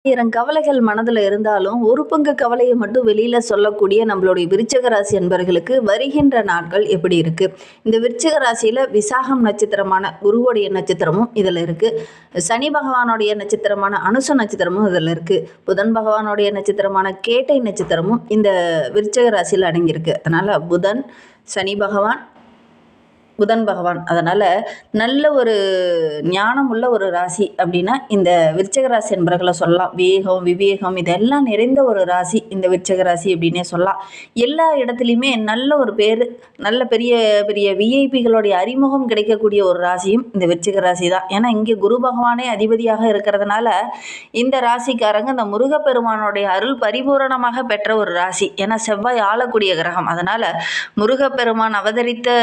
1000 கவலைகள் மனதில் இருந்தாலும் ஒரு பங்கு கவலையை மட்டும் வெளியில் சொல்லக்கூடிய நம்மளுடைய விருச்சிக ராசி என்பர்களுக்கு வருகின்ற நாட்கள் எப்படி இருக்குது? இந்த விருச்சிக ராசியில் விசாகம் நட்சத்திரமான குருவுடைய நட்சத்திரமும் இதில் இருக்குது. சனி பகவானுடைய நட்சத்திரமான அனுச நட்சத்திரமும் இதில் இருக்குது. புதன் பகவானுடைய நட்சத்திரமான கேட்டை நட்சத்திரமும் இந்த விருச்சிக ராசியில் அடங்கியிருக்கு. அதனால் சனி பகவான் புதன் பகவான், அதனால் நல்ல ஒரு ஞானம் உள்ள ஒரு ராசி அப்படின்னா இந்த விருச்சிக ராசி என்பர்களை சொல்லலாம். வேகம் விவேகம் இதெல்லாம் நிறைந்த ஒரு ராசி இந்த விருச்சிக ராசி அப்படின்னே சொல்லலாம். எல்லா இடத்துலையுமே நல்ல ஒரு பேர், நல்ல பெரிய பெரிய விஐபிகளுடைய அறிமுகம் கிடைக்கக்கூடிய ஒரு ராசியும் இந்த விருச்சிக ராசி தான். ஏன்னா இங்கே குரு பகவானே அதிபதியாக இருக்கிறதுனால இந்த ராசிக்காரங்க இந்த முருகப்பெருமானுடைய அருள் பரிபூரணமாக பெற்ற ஒரு ராசி. ஏன்னா செவ்வாய் ஆளக்கூடிய கிரகம். அதனால் முருகப்பெருமான் அவதரித்த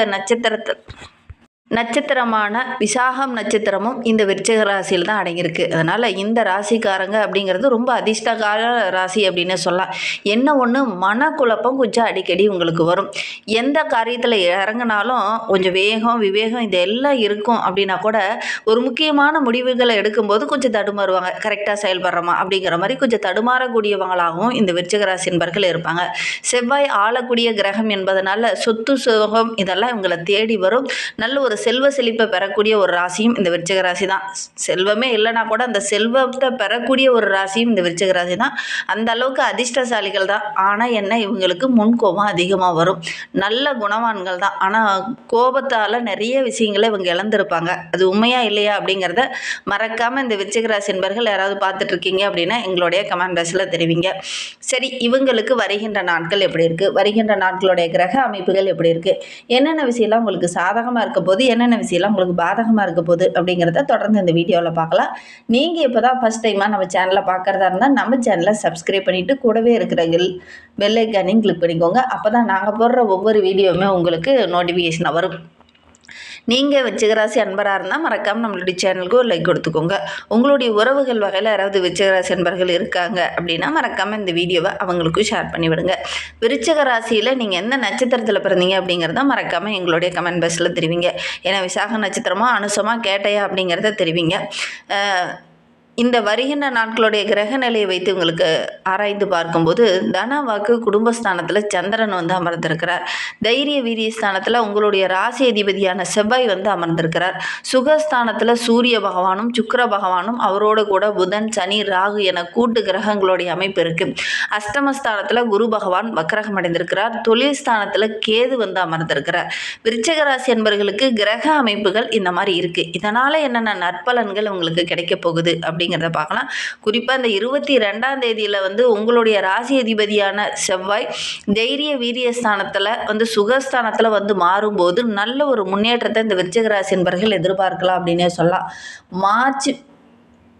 நட்சத்திரமான விசாகம் நட்சத்திரமும் இந்த விருச்சிக ராசியில் தான் அடங்கியிருக்கு. அதனால் இந்த ராசிக்காரங்க அப்படிங்கிறது ரொம்ப அதிர்ஷ்டகார ராசி அப்படின்னு சொல்லலாம். என்ன ஒன்று, மனக்குழப்பம் கொஞ்சம் அடிக்கடி உங்களுக்கு வரும். எந்த காரியத்தில் இறங்கினாலும் கொஞ்சம் வேகம் விவேகம் இதெல்லாம் இருக்கும். அப்படின்னா கூட ஒரு முக்கியமான முடிவுகளை எடுக்கும்போது கொஞ்சம் தடுமாறுவாங்க. கரெக்டாக செயல்படுறோமா அப்படிங்கிற மாதிரி கொஞ்சம் தடுமாறக்கூடியவங்களாகவும் இந்த விருச்சிக ராசி என்பர்கள் இருப்பாங்க. செவ்வாய் ஆளக்கூடிய கிரகம் என்பதனால சொத்து சுகம் இதெல்லாம் இவங்களை தேடி வரும். நல்ல ஒரு செல்வ செழிப்பை பெறக்கூடிய ஒரு ராசியும் இந்த விருச்சிக ராசி தான். செல்வமே இல்லைனா கூட அந்த செல்வத்தை பெறக்கூடிய ஒரு ராசியும் இந்த விருச்சிக ராசி தான். அந்த அளவுக்கு அதிர்ஷ்டசாலிகள் தான். ஆனால் என்ன, இவங்களுக்கு முன்கோபம் அதிகமாக வரும். நல்ல குணவான்கள் தான். ஆனால் கோபத்தால் நிறைய விஷயங்களை இவங்க இழந்திருப்பாங்க. அது உண்மையா இல்லையா அப்படிங்கிறத மறக்காமல் இந்த விருச்சிக ராசி என்பர்கள் யாராவது பார்த்துட்டு இருக்கீங்க அப்படின்னா எங்களுடைய கமெண்ட் பாக்ஸில் தெரிவிங்க. சரி, இவங்களுக்கு வருகின்ற நாட்கள் எப்படி இருக்குது, வருகின்ற நாட்களுடைய கிரக அமைப்புகள் எப்படி இருக்குது, என்னென்ன விஷயம்லாம் உங்களுக்கு சாதகமாக இருக்க போது, என்னென்ன விஷயம்லாம் உங்களுக்கு பாதகமாக இருக்க போகுது அப்படிங்கிறத தொடர்ந்து இந்த வீடியோவில் பார்க்கலாம். நீங்கள் இப்போ தான் ஃபஸ்ட் டைமாக நம்ம சேனலை பார்க்குறதா இருந்தால் நம்ம சேனலை சப்ஸ்கிரைப் பண்ணிவிட்டு கூடவே இருக்கிற பெல் ஐக்கானையும் கிளிக் பண்ணிக்கோங்க. அப்போ தான் நாங்கள் போடுற ஒவ்வொரு வீடியோவுமே உங்களுக்கு நோட்டிஃபிகேஷனாக வரும். நீங்கள் விருச்சிக ராசி அன்பராக இருந்தால் மறக்காமல் நம்மளுடைய சேனலுக்கு ஒரு லைக் கொடுத்துக்கோங்க. உங்களுடைய உறவுகள் வகையில் யாராவது விருச்சிக ராசி அன்பர்கள் இருக்காங்க அப்படின்னா மறக்காமல் இந்த வீடியோவை அவங்களுக்கும் ஷேர் பண்ணிவிடுங்க. விருச்சிக ராசியில் நீங்கள் எந்த நட்சத்திரத்தில் பிறந்தீங்க அப்படிங்கிறத மறக்காமல் எங்களுடைய கமெண்ட் பாக்ஸில் தெரிவிங்க. ஏன்னா விசாக நட்சத்திரமா அனுசமா கேட்டையா அப்படிங்கிறத தெரிவிங்க. இந்த வருகின்ற நாட்களுடைய கிரக நிலையை வைத்து உங்களுக்கு ஆராய்ந்து பார்க்கும்போது தன வாக்கு குடும்பஸ்தானத்தில் சந்திரன் வந்து அமர்ந்திருக்கிறார். தைரிய வீரிய ஸ்தானத்தில் உங்களுடைய ராசி அதிபதியான செவ்வாய் வந்து அமர்ந்திருக்கிறார். சுகஸ்தானத்தில் சூரிய பகவானும் சுக்கிர பகவானும் அவரோட கூட புதன் சனி ராகு என கூட்டு கிரகங்களுடைய அமைப்பு இருக்குது. அஷ்டமஸ்தானத்தில் குரு பகவான் வக்ரகம் அடைந்திருக்கிறார். தொழில் ஸ்தானத்தில் கேது வந்து அமர்ந்திருக்கிறார். விருச்சிக ராசி என்பவர்களுக்கு கிரக அமைப்புகள் இந்த மாதிரி இருக்குது. இதனால் என்னென்ன நற்பலன்கள் உங்களுக்கு கிடைக்க போகுது அப்படிங்கிறத பார்க்கலாம். குறிப்பாக இந்த 22ஆம் தேதியில் வந்து உங்களுடைய ராசி அதிபதியான செவ்வாய் தைரிய வீரிய ஸ்தானத்தில் வந்து சுகஸ்தானத்தில் வந்து மாறும்போது நல்ல ஒரு முன்னேற்றத்தை இந்த விருச்சிக ராசி என்பவர்கள் எதிர்பார்க்கலாம் அப்படின்னே சொல்லலாம். மார்ச்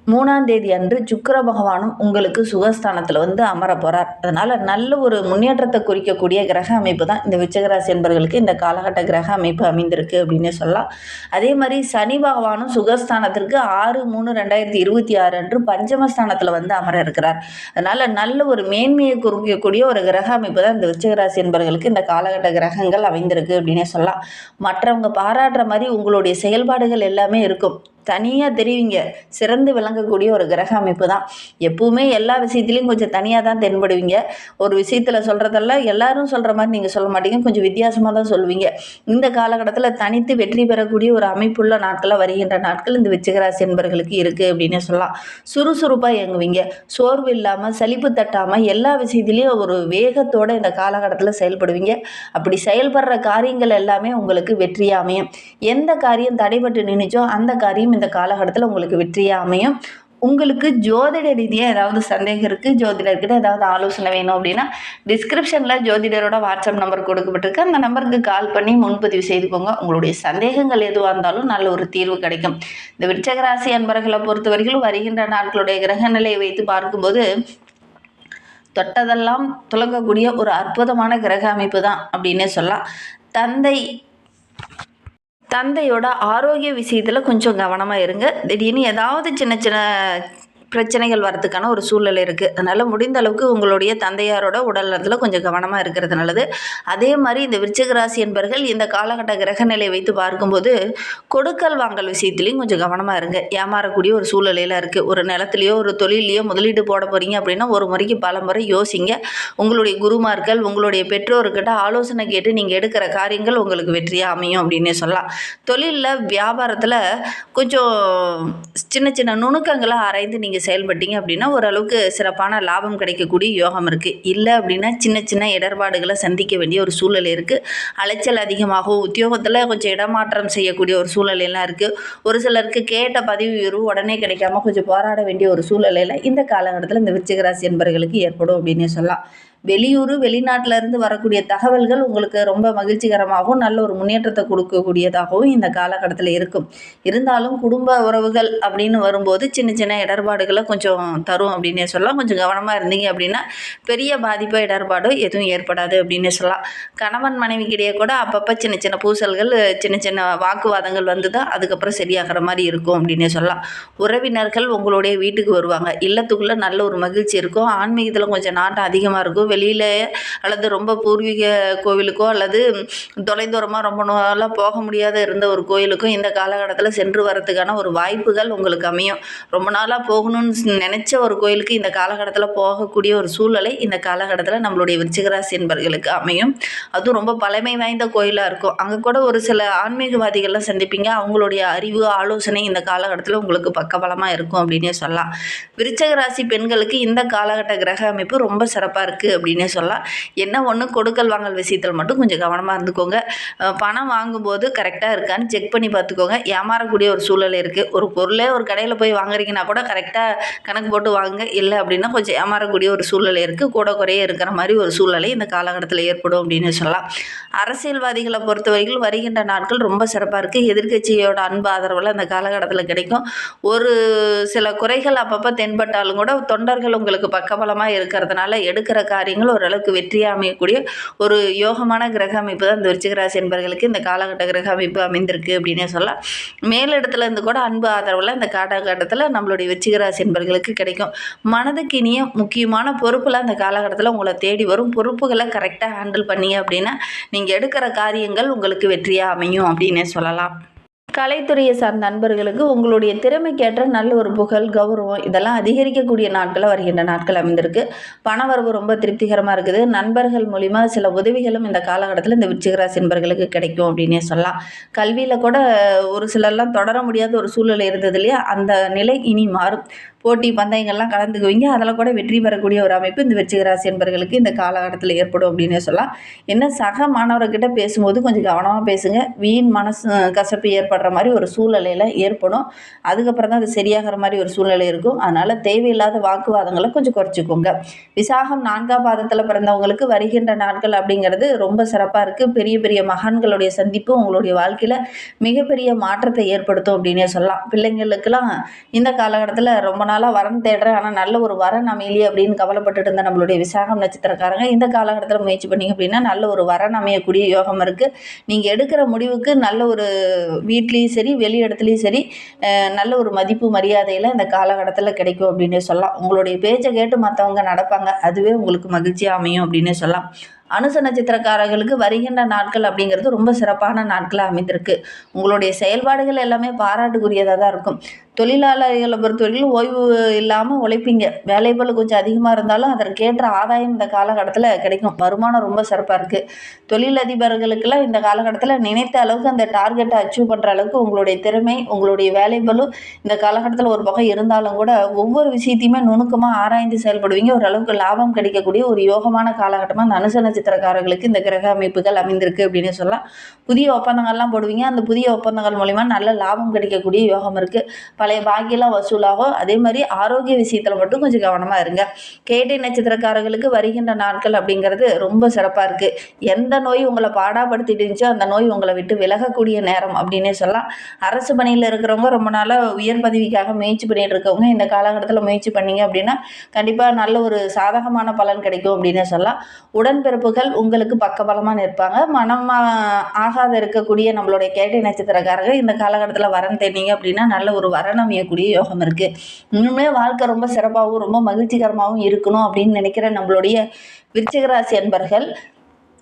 3ஆம் தேதி அன்று சுக்கிர பகவானும் உங்களுக்கு சுகஸ்தானத்தில் வந்து அமர போகிறார். அதனால் நல்ல ஒரு முன்னேற்றத்தை குறிக்கக்கூடிய கிரக அமைப்பு தான் இந்த விருச்சிக ராசி என்பவர்களுக்கு இந்த காலகட்ட கிரக அமைப்பு அமைந்திருக்கு அப்படின்னே சொல்லலாம். அதே மாதிரி சனி பகவானும் சுகஸ்தானத்திற்கு 6/3/2026 அன்று பஞ்சமஸ்தானத்தில் வந்து அமர இருக்கிறார். அதனால் நல்ல ஒரு மேன்மையை குறிக்கக்கூடிய ஒரு கிரக அமைப்பு தான் இந்த விருச்சிக ராசி என்பவர்களுக்கு இந்த காலகட்ட கிரகங்கள் அமைந்திருக்கு அப்படின்னே சொல்லலாம். மற்றவங்க பாராட்டுற மாதிரி உங்களுடைய செயல்பாடுகள் எல்லாமே இருக்கும். தனியாக தெரிவிங்க. சிறந்து விளங்கக்கூடிய ஒரு கிரக அமைப்பு தான். எப்பவுமே எல்லா விஷயத்துலையும் கொஞ்சம் தனியாக தான் தென்படுவீங்க. ஒரு விஷயத்தில் சொல்கிறதெல்லாம் எல்லாரும் சொல்கிற மாதிரி நீங்கள் சொல்ல மாட்டீங்க. கொஞ்சம் வித்தியாசமாக தான் சொல்லுவீங்க. இந்த காலகட்டத்தில் தனித்து வெற்றி பெறக்கூடிய ஒரு அமைப்புள்ள நாட்களாக வருகின்ற நாட்கள் இந்த விருச்சிக ராசி என்பவர்களுக்கு இருக்குது அப்படின்னு சொல்லலாம். சுறுசுறுப்பாக இயங்குவீங்க. சோர்வு இல்லாமல் சலிப்பு தட்டாமல் எல்லா விஷயத்துலேயும் ஒரு வேகத்தோடு இந்த காலகட்டத்தில் செயல்படுவீங்க. அப்படி செயல்படுற காரியங்கள் எல்லாமே உங்களுக்கு வெற்றியாக அமையும். எந்த காரியம் தடைபட்டு நின்றுச்சோ அந்த காரியம் இந்த காலகட்டத்தில் உங்களுக்கு வெற்றியாக அமையும். உங்களுக்கு ஜோதிட ரீதியாக ஏதாவது சந்தேகம் இருக்குது, ஜோதிடர்கிட்ட ஏதாவது ஆலோசனை வேணும் அப்படின்னா டிஸ்கிரிப்ஷனில் ஜோதிடரோட வாட்ஸ்அப் நம்பர் கொடுக்கப்பட்டிருக்கு. அந்த நம்பருக்கு கால் பண்ணி முன்பதிவு செய்துக்கோங்க. உங்களுடைய சந்தேகங்கள் எதுவாக இருந்தாலும் நல்ல ஒரு தீர்வு கிடைக்கும். இந்த விருச்சிக ராசி அன்பர்களை பொறுத்தவரைக்கும் வருகின்ற நாட்களுடைய கிரக நிலையை வைத்து பார்க்கும்போது தொட்டதெல்லாம் துலங்கக்கூடிய ஒரு அற்புதமான கிரக அமைப்பு தான் அப்படின்னே சொல்லலாம். தந்தையோட ஆரோக்கிய விஷயத்தில் கொஞ்சம் கவனமாக இருங்க. திடீர்னு ஏதாவது சின்ன சின்ன பிரச்சனைகள் வரதுக்கான ஒரு சூழ்நிலை இருக்குது. அதனால் முடிந்த அளவுக்கு உங்களுடைய தந்தையாரோட உடல் நலத்தில் கொஞ்சம் கவனமாக இருக்கிறது நல்லது. அதே மாதிரி இந்த விருச்சிக ராசி என்பர்கள் இந்த காலகட்ட கிரக நிலையை வைத்து பார்க்கும்போது கொடுக்கல் வாங்கல் விஷயத்துலையும் கொஞ்சம் கவனமாக இருங்க. ஏமாறக்கூடிய ஒரு சூழ்நிலையில் இருக்குது. ஒரு நிலத்துலையோ ஒரு தொழிலையோ முதலீடு போட போகிறீங்க அப்படின்னா ஒரு முறைக்கு பல முறை யோசிங்க. உங்களுடைய குருமார்கள் உங்களுடைய பெற்றோர்கிட்ட ஆலோசனை கேட்டு நீங்கள் எடுக்கிற காரியங்கள் உங்களுக்கு வெற்றியாக அமையும் அப்படின்னே சொல்லலாம். தொழிலில் வியாபாரத்தில் கொஞ்சம் சின்ன சின்ன நுணுக்கங்களை ஆராய்ந்து நீங்கள் செயல்பட்டீங்க அப்படின்னா ஓரளவுக்கு சிறப்பான லாபம் கிடைக்கக்கூடிய யோகம் இருக்குது. இல்லை அப்படின்னா சின்ன சின்ன இடர்பாடுகளை சந்திக்க வேண்டிய ஒரு சூழ்நிலை இருக்குது. அலைச்சல் அதிகமாகும். உத்தியோகத்தில் கொஞ்சம் இடமாற்றம் செய்யக்கூடிய ஒரு சூழ்நிலையெல்லாம் இருக்குது. ஒரு சிலருக்கு கேட்ட பதவி உயர்வு உடனே கிடைக்காம கொஞ்சம் போராட வேண்டிய ஒரு சூழ்நிலையில் இந்த காலகட்டத்தில் இந்த விருச்சிக ராசி என்பவர்களுக்கு ஏற்படும் அப்படின்னே சொல்லலாம். வெளியூர் வெளிநாட்டில் இருந்து வரக்கூடிய தகவல்கள் உங்களுக்கு ரொம்ப மகிழ்ச்சிகரமாகவும் நல்ல ஒரு முன்னேற்றத்தை கொடுக்கக்கூடியதாகவும் இந்த காலகட்டத்தில் இருக்கும். இருந்தாலும் குடும்ப உறவுகள் அப்படின்னு வரும்போது சின்ன சின்ன இடர்பாடுகளை கொஞ்சம் தரும் அப்படின்னே சொல்லலாம். கொஞ்சம் கவனமாக இருந்தீங்க அப்படின்னா பெரிய பாதிப்போ இடர்பாடோ எதுவும் ஏற்படாது அப்படின்னே சொல்லலாம். கணவன் மனைவிக்கிடையே கூட அப்பப்போ சின்ன சின்ன பூசல்கள் சின்ன சின்ன வாக்குவாதங்கள் வந்து தான் அதுக்கப்புறம் சரியாகிற மாதிரி இருக்கும் அப்படின்னே சொல்லலாம். உறவினர்கள் உங்களுடைய வீட்டுக்கு வருவாங்க. இல்லத்துக்குள்ளே நல்ல ஒரு மகிழ்ச்சி இருக்கும். ஆன்மீகத்தில் கொஞ்சம் நாட்டம் அதிகமாக இருக்கும். வெளியில் அல்லது ரொம்ப பூர்வீக கோவிலுக்கோ அல்லது தொலைதூரமாக ரொம்ப நாளாக போக முடியாத இருந்த ஒரு கோயிலுக்கும் இந்த காலகட்டத்தில் சென்று வரத்துக்கான ஒரு வாய்ப்புகள் உங்களுக்கு அமையும். ரொம்ப நாளாக போகணும்னு நினச்ச ஒரு கோயிலுக்கு இந்த காலகட்டத்தில் போகக்கூடிய ஒரு சூழ்நிலை இந்த காலகட்டத்தில் நம்மளுடைய விருச்சிக ராசி என்பவர்களுக்கு அமையும். அதுவும் ரொம்ப பழமை வாய்ந்த கோயிலாக இருக்கும். அங்கே கூட ஒரு சில ஆன்மீகவாதிகள்லாம் சந்திப்பீங்க. அவங்களுடைய அறிவு ஆலோசனை இந்த காலகட்டத்தில் உங்களுக்கு பக்கபலமாக இருக்கும் அப்படின்னே சொல்லலாம். விருச்சிக ராசி பெண்களுக்கு இந்த காலகட்ட கிரக அமைப்பு ரொம்ப சிறப்பாக இருக்குது அப்படின்னே சொல்லலாம். என்ன ஒன்று கொடுக்கல் வாங்கல் விஷயத்தில் மட்டும் கொஞ்சம் கவனமாக இருந்துக்கோங்க. பணம் வாங்கும்போது கரெக்டாக இருக்கான்னு செக் பண்ணி பார்த்துக்கோங்க. ஏமாறக்கூடிய ஒரு சூழ்நிலை இருக்குது. ஒரு பொருளே ஒரு கடையில் போய் வாங்குறீங்கன்னா கூட கரெக்டாக கணக்கு போட்டு வாங்குங்க. இல்லை அப்படின்னா கொஞ்சம் ஏமாறக்கூடிய ஒரு சூழ்நிலை இருக்குது. கூட குறைய இருக்கிற மாதிரி ஒரு சூழ்நிலை இந்த காலகட்டத்தில் ஏற்படும் அப்படின்னு சொல்லலாம். அரசியல்வாதிகளை பொறுத்தவரைக்கும் வருகின்ற நாட்கள் ரொம்ப சிறப்பாக இருக்குது. எதிர்க்கட்சியோட அன்பு ஆதரவில் அந்த காலகட்டத்தில் கிடைக்கும். ஒரு சில குறைகள் அப்பப்போ தென்பட்டாலும் கூட தொண்டர்கள் உங்களுக்கு பக்கபலமாக இருக்கிறதுனால எடுக்கிற காரியங்கள் ஓரளவுக்கு வெற்றியாக அமையக்கூடிய ஒரு யோகமான கிரக அமைப்பு தான் இந்த விருச்சிக ராசி என்பவர்களுக்கு இந்த காலகட்ட கிரக அமைப்பு அமைந்திருக்கு அப்படின்னே சொல்லலாம். மேலிடத்துல இருந்து கூட அன்பு ஆதரவில் இந்த காலகட்டத்தில் நம்மளுடைய விருச்சிக ராசி என்பவர்களுக்கு கிடைக்கும். மனதுக்கு இனிய முக்கியமான பொறுப்புலாம் இந்த காலகட்டத்தில் உங்களை தேடி வரும். பொறுப்புகளை கரெக்டாக ஹேண்டில் பண்ணீங்க அப்படின்னா நீங்கள் எடுக்கிற காரியங்கள் உங்களுக்கு வெற்றியாக அமையும் அப்படின்னே சொல்லலாம். கலைத்துறையை சார்ந்த நண்பர்களுக்கு உங்களுடைய திறமைக்கேற்ற நல்ல ஒரு புகழ் கௌரவம் இதெல்லாம் அதிகரிக்கக்கூடிய நாட்களாக வருகின்ற நாட்கள் அமைந்திருக்கு. பணவரவு ரொம்ப திருப்திகரமாக இருக்குது. நண்பர்கள் மூலிமா சில உதவிகளும் இந்த காலகட்டத்தில் இந்த விருச்சிக ராசி என்பவர்களுக்கு கிடைக்கும் அப்படின்னே சொல்லலாம். கல்வியில் கூட ஒரு சிலர்லாம் தொடர முடியாத ஒரு சூழ்நிலை இருந்தது இல்லையா, அந்த நிலை இனி மாறும். போட்டி பந்தயங்கள்லாம் கலந்துக்குவீங்க. அதில் கூட வெற்றி பெறக்கூடிய ஒரு அமைப்பு இந்த விருச்சிக ராசி என்பவர்களுக்கு இந்த காலகட்டத்தில் ஏற்படும் அப்படின்னே சொல்லலாம். என்ன சக மாணவர்கிட்ட பேசும்போது கொஞ்சம் கவனமாக பேசுங்க. வீண் மனசு கசப்பு ஏற்படுற மாதிரி ஒரு சூழ்நிலையில் ஏற்படும். அதுக்கப்புறம் தான் அது சரியாகிற மாதிரி ஒரு சூழ்நிலை இருக்கும். அதனால் தேவையில்லாத வாக்குவாதங்களை கொஞ்சம் குறைச்சிக்கோங்க. விசாகம் 4ஆம் பாதத்தில் பிறந்தவங்களுக்கு வருகின்ற நாட்கள் அப்படிங்கிறது ரொம்ப சிறப்பாக இருக்குது. பெரிய பெரிய மகான்களுடைய சந்திப்பு உங்களுடைய வாழ்க்கையில் மிகப்பெரிய மாற்றத்தை ஏற்படுத்தும் அப்படின்னே சொல்லலாம். பிள்ளைங்களுக்கெல்லாம் இந்த காலகட்டத்தில் ரொம்ப நாளாக வரன் தேடுறேன் ஆனால் நல்ல ஒரு வரன் அமையலையே அப்படின்னு கவலைப்பட்டுட்டு இருந்த நம்மளுடைய விசாகம் நட்சத்திரக்காரங்க இந்த காலகட்டத்தில் முயற்சி பண்ணிங்க அப்படின்னா நல்ல ஒரு வரன் அமையக்கூடிய யோகம் இருக்குது. நீங்கள் எடுக்கிற முடிவுக்கு நல்ல ஒரு வீட்லேயும் சரி வெளி இடத்துலையும் சரி நல்ல ஒரு மதிப்பு மரியாதையில் இந்த காலகட்டத்தில் கிடைக்கும் அப்படின்னே சொல்லலாம். உங்களுடைய பேச்சை கேட்டு மற்றவங்க நடப்பாங்க. அதுவே உங்களுக்கு மகிழ்ச்சியாக அமையும் அப்படின்னே சொல்லலாம். அனுச நட்சத்திரக்காரர்களுக்கு வருகின்ற நாட்கள் அப்படிங்கிறது ரொம்ப சிறப்பான நாட்களாக அமைந்திருக்கு. உங்களுடைய செயல்பாடுகள் எல்லாமே பாராட்டுக்குரியதாக தான் இருக்கும். தொழிலாளர்களை பொறுத்தவரைக்கும் ஓய்வு இல்லாமல் உழைப்பீங்க. வேலைப்பளு கொஞ்சம் அதிகமாக இருந்தாலும் அதற்கேற்ற ஆதாயம் இந்த காலகட்டத்தில் கிடைக்கும். வருமானம் ரொம்ப சிறப்பாக இருக்குது. தொழிலதிபர்களுக்கெல்லாம் இந்த காலகட்டத்தில் நினைத்த அளவுக்கு அந்த டார்கெட்டை அச்சீவ் பண்ணுற அளவுக்கு உங்களுடைய திறமை உங்களுடைய வேலைப்பளு இந்த காலகட்டத்தில் ஒரு பக்கம் இருந்தாலும் கூட ஒவ்வொரு விஷயத்தையுமே நுணுக்கமாக ஆராய்ந்து செயல்படுவீங்க. ஓரளவுக்கு லாபம் கிடைக்கக்கூடிய ஒரு யோகமான காலகட்டமாக அந்த அனுச நட்சத்திரக்காரர்களுக்கு இந்த கிரக அமைப்புகள் அமைந்திருக்கு அப்படின்னு சொல்லலாம். புதிய ஒப்பந்தங்கள்லாம் போடுவீங்க. அந்த புதிய ஒப்பந்தங்கள் மூலிமா நல்ல லாபம் கிடைக்கக்கூடிய யோகம் இருக்குது. பழைய பாக்கியெல்லாம் வசூலாகும். அதே மாதிரி ஆரோக்கிய விஷயத்தில் மட்டும் கொஞ்சம் கவனமாக இருங்க. கேட்டை நட்சத்திரக்காரர்களுக்கு வருகின்ற நாட்கள் அப்படிங்கிறது ரொம்ப சிறப்பாக இருக்குது. எந்த நோய் உங்களை பாடாப்படுத்திட்டு இருந்துச்சோ அந்த நோய் உங்களை விட்டு விலகக்கூடிய நேரம் அப்படின்னே சொல்லலாம். அரசு பணியில் இருக்கிறவங்க ரொம்ப நாளாக உயர் பதவிக்காக முயற்சி பண்ணிட்டு இருக்கவங்க இந்த காலகட்டத்தில் முயற்சி பண்ணீங்க அப்படின்னா கண்டிப்பாக நல்ல ஒரு சாதகமான பலன் கிடைக்கும் அப்படின்னே சொல்லலாம். உடன்பிறப்புகள் உங்களுக்கு பக்கபலமாக நிற்பாங்க. மனம் ஆகாத இருக்கக்கூடிய நம்மளுடைய கேட்டை நட்சத்திரக்காரர்கள் இந்த காலகட்டத்தில் வரன் தேடிங்க அப்படின்னா நல்ல ஒரு வரன் பலன் அமையக்கூடிய யோகம் இருக்குது. இன்னுமே வாழ்க்கை ரொம்ப சிறப்பாகவும் ரொம்ப மகிழ்ச்சிகரமாகவும் இருக்கணும் அப்படின்னு நினைக்கிற நம்மளுடைய விருச்சிக ராசி அன்பர்கள்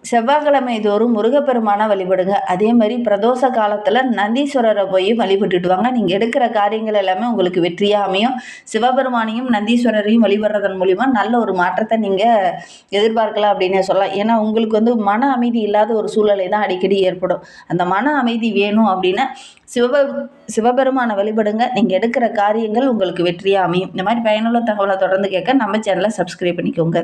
செவ்வாய்க்கிழமை தோறும் முருகப்பெருமானை வழிபடுங்க. அதே மாதிரி பிரதோஷ காலத்தில் நந்தீஸ்வரரை போய் வழிபட்டுட்டு வாங்க. நீங்கள் எடுக்கிற காரியங்கள் எல்லாமே உங்களுக்கு வெற்றியாக அமையும். சிவபெருமானையும் நந்தீஸ்வரரையும் வழிபடுறதன் மூலிமா நல்ல ஒரு மாற்றத்தை நீங்கள் எதிர்பார்க்கலாம் அப்படின்னு சொல்லலாம். ஏன்னா உங்களுக்கு மன அமைதி இல்லாத ஒரு சூழ்நிலை தான் அடிக்கடி ஏற்படும். அந்த மன அமைதி வேணும் அப்படின்னா சிவபெருமானை வழிபடுங்க. நீங்கள் எடுக்கிற காரியங்கள் உங்களுக்கு வெற்றியாக அமையும். இந்த மாதிரி பயனுள்ள தகவலை தொடர்ந்து கேட்க நம்ம சேனலை சப்ஸ்கிரைப் பண்ணிக்கோங்க.